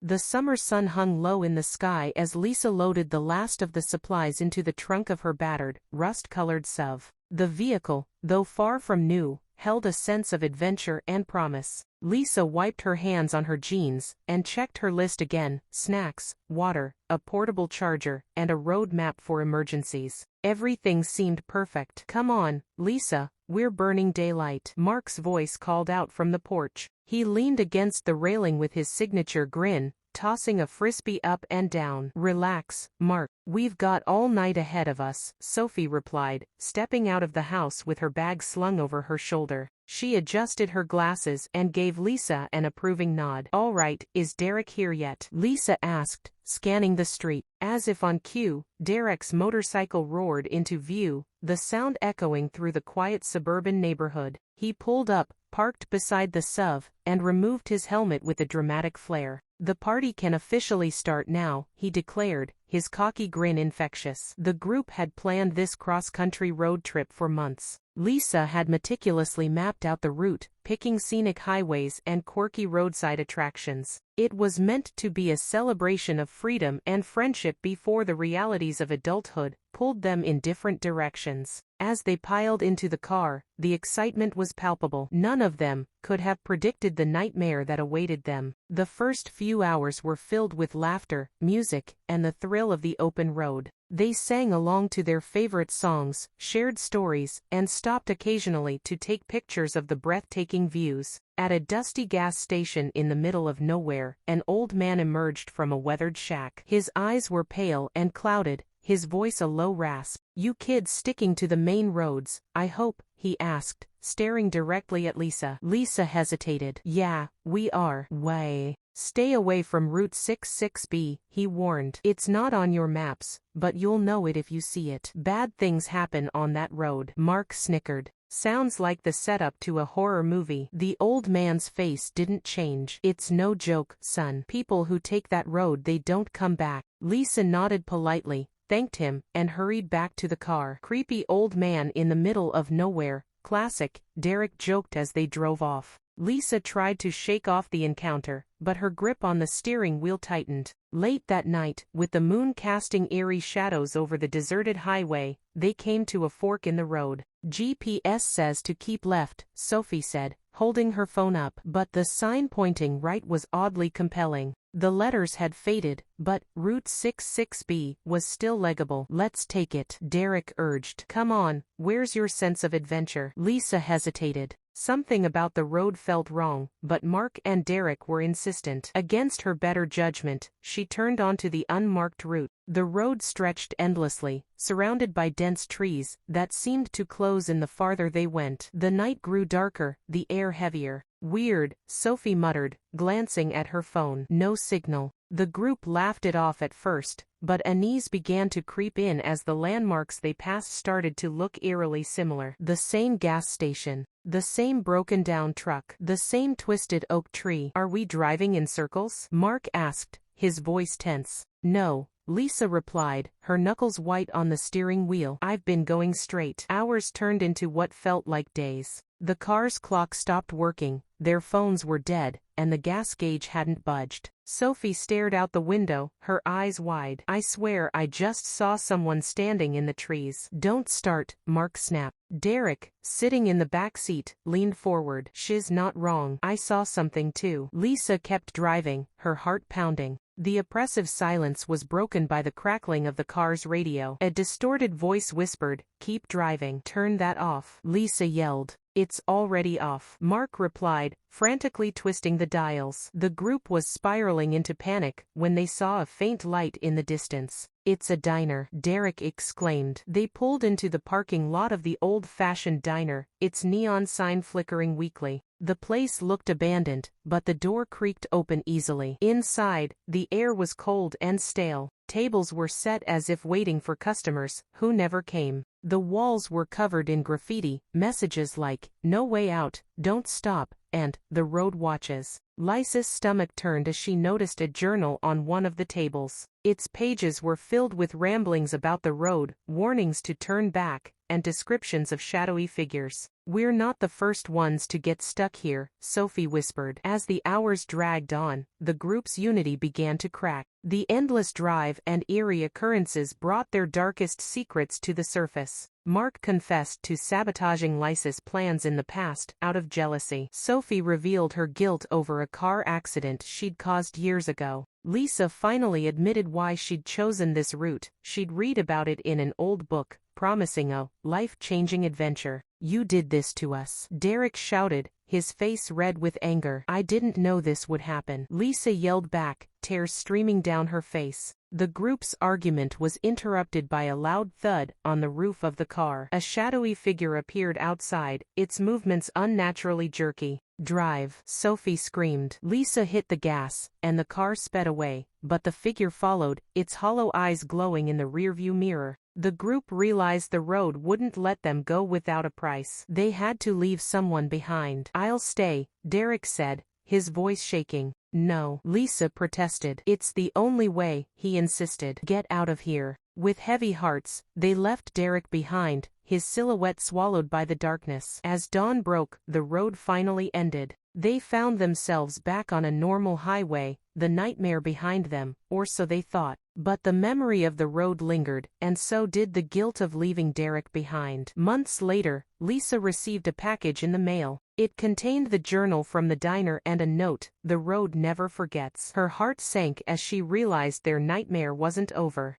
The summer sun hung low in the sky as Lisa loaded the last of the supplies into the trunk of her battered, rust-colored SUV. The vehicle, though far from new, held a sense of adventure and promise. Lisa wiped her hands on her jeans and checked her list again: snacks, water, a portable charger, and a road map for emergencies. Everything seemed perfect. "Come on, Lisa, we're burning daylight," Mark's voice called out from the porch. He leaned against the railing with his signature grin, tossing a frisbee up and down. "Relax, Mark. We've got all night ahead of us," Sophie replied, stepping out of the house with her bag slung over her shoulder. She adjusted her glasses and gave Lisa an approving nod. "All right, is Derek here yet?" Lisa asked, scanning the street. As if on cue, Derek's motorcycle roared into view, the sound echoing through the quiet suburban neighborhood. He pulled up, parked beside the SUV, and removed his helmet with a dramatic flair. "The party can officially start now," he declared, his cocky grin infectious. The group had planned this cross-country road trip for months. Lisa had meticulously mapped out the route, picking scenic highways and quirky roadside attractions. It was meant to be a celebration of freedom and friendship before the realities of adulthood pulled them in different directions. As they piled into the car, the excitement was palpable. None of them could have predicted the nightmare that awaited them. The first few hours were filled with laughter, music, and the thrill of the open road. They sang along to their favorite songs, shared stories, and stopped occasionally to take pictures of the breathtaking views. At a dusty gas station in the middle of nowhere, an old man emerged from a weathered shack. His eyes were pale and clouded, his voice a low rasp. "You kids sticking to the main roads, I hope?" he asked, staring directly at Lisa. Lisa hesitated. "Yeah, we are." "Way. Stay away from Route 66B, he warned. "It's not on your maps, but you'll know it if you see it. Bad things happen on that road." Mark snickered. "Sounds like the setup to a horror movie." The old man's face didn't change. "It's no joke, son. People who take that road, they don't come back." Lisa nodded politely, thanked him, and hurried back to the car. "Creepy old man in the middle of nowhere. Classic," Derek joked as they drove off. Lisa tried to shake off the encounter, but her grip on the steering wheel tightened. Late that night, with the moon casting eerie shadows over the deserted highway, they came to a fork in the road. "GPS says to keep left," Sophie said, holding her phone up. But the sign pointing right was oddly compelling. The letters had faded, but Route 66B was still legible. "Let's take it," Derek urged. "Come on, where's your sense of adventure?" Lisa hesitated. Something about the road felt wrong, but Mark and Derek were insistent. Against her better judgment, she turned onto the unmarked route. The road stretched endlessly, surrounded by dense trees that seemed to close in the farther they went. The night grew darker, the air heavier. "Weird," Sophie muttered, glancing at her phone. "No signal." The group laughed it off at first, but unease began to creep in as the landmarks they passed started to look eerily similar. The same gas station. The same broken-down truck. The same twisted oak tree. "Are we driving in circles?" Mark asked, his voice tense. "No," Lisa replied, her knuckles white on the steering wheel. "I've been going straight." Hours turned into what felt like days. The car's clock stopped working, their phones were dead, and the gas gauge hadn't budged. Sophie stared out the window, her eyes wide. "I swear I just saw someone standing in the trees." "Don't start," Mark snapped. Derek, sitting in the back seat, leaned forward. "She's not wrong. I saw something too." Lisa kept driving, her heart pounding. The oppressive silence was broken by the crackling of the car's radio. A distorted voice whispered, "Keep driving." "Turn that off," Lisa yelled. "It's already off," Mark replied, frantically twisting the dials. The group was spiraling into panic when they saw a faint light in the distance. "It's a diner," Derek exclaimed. They pulled into the parking lot of the old-fashioned diner, its neon sign flickering weakly. The place looked abandoned, but the door creaked open easily. Inside, the air was cold and stale. Tables were set as if waiting for customers, who never came. The walls were covered in graffiti, messages like, "No way out," "Don't stop," and "The road watches." Lisa's stomach turned as she noticed a journal on one of the tables. Its pages were filled with ramblings about the road, warnings to turn back, and descriptions of shadowy figures. "We're not the first ones to get stuck here," Sophie whispered. As the hours dragged on, the group's unity began to crack. The endless drive and eerie occurrences brought their darkest secrets to the surface. Mark confessed to sabotaging Lysa's plans in the past, out of jealousy. Sophie revealed her guilt over a car accident she'd caused years ago. Lisa finally admitted why she'd chosen this route. She'd read about it in an old book, promising a life-changing adventure. "You did this to us," Derek shouted, his face red with anger. "I didn't know this would happen," Lisa yelled back, tears streaming down her face. The group's argument was interrupted by a loud thud on the roof of the car. A shadowy figure appeared outside, its movements unnaturally jerky. "Drive," Sophie screamed. Lisa hit the gas, and the car sped away, but the figure followed, its hollow eyes glowing in the rearview mirror. The group realized the road wouldn't let them go without a price. They had to leave someone behind. "I'll stay," Derek said, his voice shaking. "No," Lisa protested. "It's the only way," he insisted. "Get out of here." With heavy hearts, they left Derek behind, his silhouette swallowed by the darkness. As dawn broke, the road finally ended. They found themselves back on a normal highway, the nightmare behind them, or so they thought. But the memory of the road lingered, and so did the guilt of leaving Derek behind. Months later, Lisa received a package in the mail. It contained the journal from the diner and a note, "The road never forgets." Her heart sank as she realized their nightmare wasn't over.